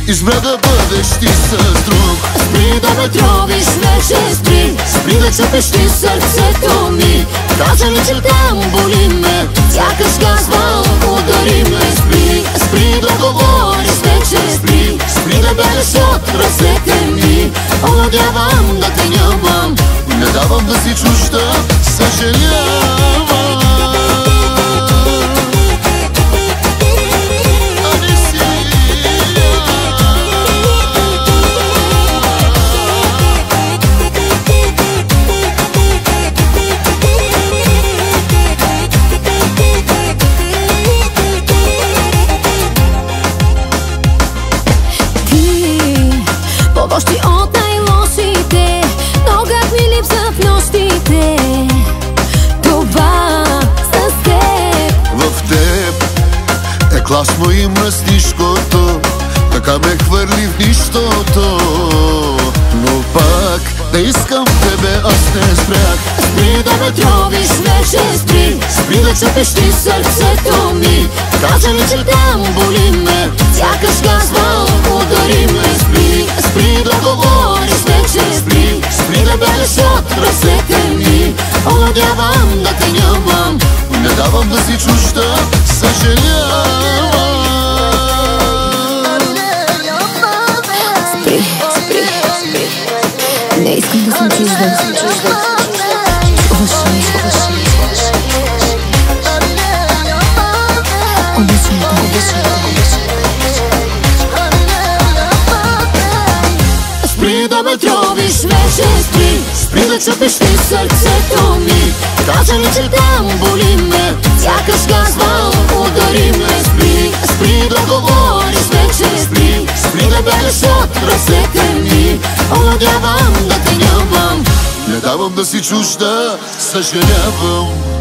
избра да бъдеш ти с друг. Спри да ме тровиш вече, спри. Спри да чупиш ти сърцето ми. Кажа ли, че там боли ме, сякаш казвам удари ме. Спри, спри да говориш вече, спри. Спри да бягаш от ръцете ми. Надявам да те нямам, не давам да си чужда, съжалявам. Още от най-лошите, но как ми липсват нощите. Това с теб. В теб е класно и мръснишкото, така ме хвърли в нищото. Но пак да искам тебе, аз не спрях. Спри да ме тровиш вече, спри. Спри да чупиш ти сърцето ми. Кажа ли, че там боли ме, сякаш казвам удари ме. Спри, спри да говориш вече, спри. Спри да бягаш от ръцете ми. Надявам да те нямам, не давам да си чужда, съжалявам. Спри, спри, спри. Не искам да съм чужда. Обичай, обичай. Обичай, обичай. Спри да ме тровиш вече, спри. Спри да чупиш ти сърцето ми. Кажа ли, че там боли ме, сякаш казвам удари ме. Спри, спри да говориш вече, спри. Спри да бягаш от ръцете ми. Надявам да те нямам, не давам да си чужда, съжалявам.